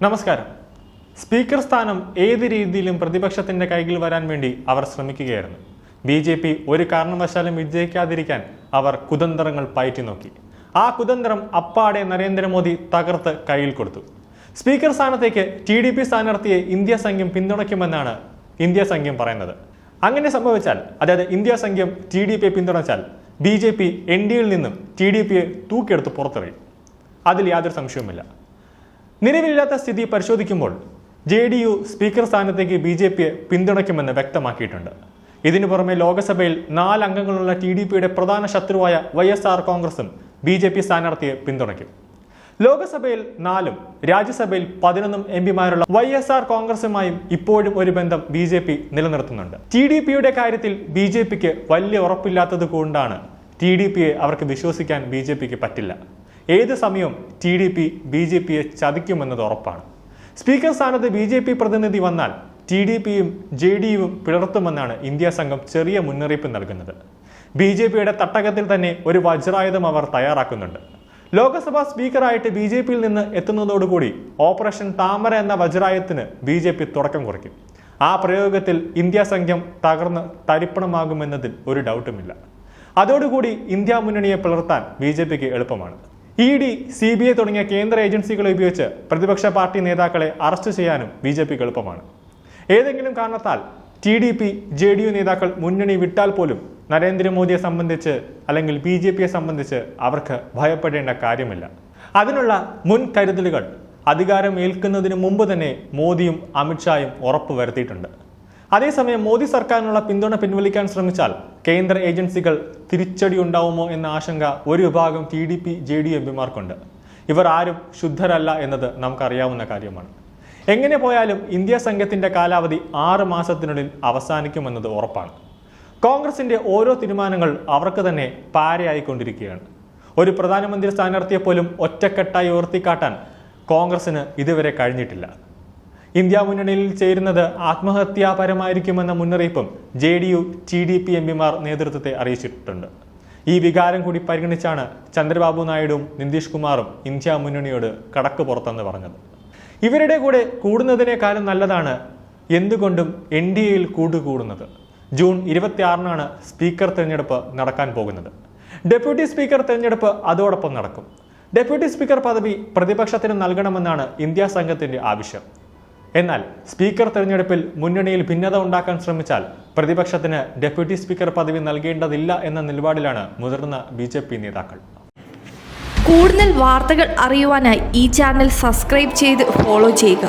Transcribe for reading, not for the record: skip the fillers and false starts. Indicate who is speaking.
Speaker 1: നമസ്കാരം. സ്പീക്കർ സ്ഥാനം ഏത് രീതിയിലും പ്രതിപക്ഷത്തിന്റെ കൈകൾ വരാൻ വേണ്ടി അവർ ശ്രമിക്കുകയായിരുന്നു. BJP ഒരു കാരണവശാലും വിജയിക്കാതിരിക്കാൻ അവർ കുതന്ത്രങ്ങൾ പയറ്റി നോക്കി. ആ കുതന്ത്രം അപ്പാടെ നരേന്ദ്രമോദി തകർത്ത് കയ്യിൽ കൊടുത്തു. സ്പീക്കർ സ്ഥാനത്തേക്ക് TDP സ്ഥാനാർത്ഥിയെ ഇന്ത്യ സഖ്യം പിന്തുണയ്ക്കുമെന്നാണ് ഇന്ത്യ സഖ്യം പറയുന്നത്. അങ്ങനെ സംഭവിച്ചാൽ, അതായത് ഇന്ത്യ സഖ്യം TDPയെ പിന്തുണച്ചാൽ BJP NDAയിൽ നിന്നും TDPയെ തൂക്കിയെടുത്ത് പുറത്തെറിയും. അതിൽ യാതൊരു സംശയവുമില്ല. നിലവിലില്ലാത്ത സ്ഥിതി പരിശോധിക്കുമ്പോൾ JDU സ്പീക്കർ സ്ഥാനത്തേക്ക് BJPയെ പിന്തുണയ്ക്കുമെന്ന് വ്യക്തമാക്കിയിട്ടുണ്ട്. ഇതിനു പുറമെ ലോക്സഭയിൽ 4 അംഗങ്ങളുള്ള TDPയുടെ പ്രധാന ശത്രുവായ YSR കോൺഗ്രസും BJP സ്ഥാനാർത്ഥിയെ പിന്തുണയ്ക്കും. ലോക്സഭയിൽ 4 രാജ്യസഭയിൽ 11 MPമാരുള്ള YSR കോൺഗ്രസുമായും ഇപ്പോഴും ഒരു ബന്ധം BJP നിലനിർത്തുന്നുണ്ട്. TDPയുടെ കാര്യത്തിൽ BJPക്ക് വലിയ ഉറപ്പില്ലാത്തത് കൊണ്ടാണ് TDPയെ അവർക്ക് വിശ്വസിക്കാൻ BJPക്ക് പറ്റില്ല. ഏത് സമയവും TDP BJPയെ ചതിക്കുമെന്നത് ഉറപ്പാണ്. സ്പീക്കർ സ്ഥാനത്ത് BJP പ്രതിനിധി വന്നാൽ TDPയും JDUവും പിളർത്തുമെന്നാണ് ഇന്ത്യ സംഘം ചെറിയ മുന്നറിയിപ്പ് നൽകുന്നത്. BJPയുടെ തട്ടകത്തിൽ തന്നെ ഒരു വജ്രായുധം അവർ തയ്യാറാക്കുന്നുണ്ട്. ലോക്സഭാ സ്പീക്കറായിട്ട് BJPയിൽ നിന്ന് എത്തുന്നതോടുകൂടി ഓപ്പറേഷൻ താമര എന്ന വജ്രായുധത്തിന് BJP തുടക്കം കുറിക്കും. ആ പ്രയോഗത്തിൽ ഇന്ത്യ സംഘം തകർന്ന് തരിപ്പണമാകുമെന്നതിൽ ഒരു ഡൗട്ടുമില്ല. അതോടുകൂടി ഇന്ത്യ മുന്നണിയെ പിളർത്താൻ BJPക്ക് എളുപ്പമാണ്. ED, CBI തുടങ്ങിയ കേന്ദ്ര ഏജൻസികളെ ഉപയോഗിച്ച് പ്രതിപക്ഷ പാർട്ടി നേതാക്കളെ അറസ്റ്റ് ചെയ്യാനും BJPക്ക് എളുപ്പമാണ്. ഏതെങ്കിലും കാരണത്താൽ TDP, JDU നേതാക്കൾ മുന്നണി വിട്ടാൽ പോലും നരേന്ദ്രമോദിയെ സംബന്ധിച്ച് അല്ലെങ്കിൽ BJPയെ സംബന്ധിച്ച് അവർക്ക് ഭയപ്പെടേണ്ട കാര്യമില്ല. അതിനുള്ള മുൻകരുതലുകൾ അധികാരം ഏൽക്കുന്നതിന് മുമ്പ് തന്നെ മോദിയും അമിത്ഷായും ഉറപ്പുവരുത്തിയിട്ടുണ്ട്. അതേസമയം മോദി സർക്കാരിനുള്ള പിന്തുണ പിൻവലിക്കാൻ ശ്രമിച്ചാൽ കേന്ദ്ര ഏജൻസികൾ തിരിച്ചടി ഉണ്ടാവുമോ എന്ന ആശങ്ക ഒരു വിഭാഗം TDP, JDU MPമാർക്കുണ്ട്. ഇവർ ആരും ശുദ്ധരല്ല എന്നത് നമുക്കറിയാവുന്ന കാര്യമാണ്. എങ്ങനെ പോയാലും ഇന്ത്യ സംഘത്തിന്റെ കാലാവധി 6 മാസത്തിനുള്ളിൽ അവസാനിക്കുമെന്നത് ഉറപ്പാണ്. കോൺഗ്രസിന്റെ ഓരോ തീരുമാനങ്ങൾ അവർക്ക് തന്നെ പാരയായിക്കൊണ്ടിരിക്കുകയാണ്. ഒരു പ്രധാനമന്ത്രി സ്ഥാനാർത്ഥിയെ പോലും ഒറ്റക്കെട്ടായി ഉയർത്തിക്കാട്ടാൻ കോൺഗ്രസിന് ഇതുവരെ കഴിഞ്ഞിട്ടില്ല. ഇന്ത്യ മുന്നണിയിൽ ചേരുന്നത് ആത്മഹത്യാപരമായിരിക്കുമെന്ന മുന്നറിയിപ്പും JDU, TDP MPമാർ നേതൃത്വത്തെ അറിയിച്ചിട്ടുണ്ട്. ഈ വികാരം കൂടി പരിഗണിച്ചാണ് ചന്ദ്രബാബു നായിഡുവും നിതീഷ് കുമാറും ഇന്ത്യ മുന്നണിയോട് കടക്ക് പുറത്തെന്ന് പറഞ്ഞത്. ഇവരുടെ കൂടെ കൂടുന്നതിനേക്കാളും നല്ലതാണ് എന്തുകൊണ്ടും NDAയിൽ കൂടുന്നത്. ജൂൺ 26-നാണ് സ്പീക്കർ തെരഞ്ഞെടുപ്പ് നടക്കാൻ പോകുന്നത്. ഡെപ്യൂട്ടി സ്പീക്കർ തെരഞ്ഞെടുപ്പ് അതോടൊപ്പം നടക്കും. ഡെപ്യൂട്ടി സ്പീക്കർ പദവി പ്രതിപക്ഷത്തിന് നൽകണമെന്നാണ് ഇന്ത്യ സംഘത്തിന്റെ ആവശ്യം. എന്നാൽ സ്പീക്കർ തെരഞ്ഞെടുപ്പിൽ മുന്നണിയിൽ ഭിന്നത ഉണ്ടാക്കാൻ ശ്രമിച്ചാൽ പ്രതിപക്ഷത്തിന് ഡെപ്യൂട്ടി സ്പീക്കർ പദവി നൽകേണ്ടതില്ല എന്ന നിലപാടിലാണ് മുതിർന്ന BJP നേതാക്കൾ.
Speaker 2: കൂടുതൽ വാർത്തകൾ അറിയുവാനായി ഈ ചാനൽ സബ്സ്ക്രൈബ് ചെയ്ത് ഫോളോ ചെയ്യുക.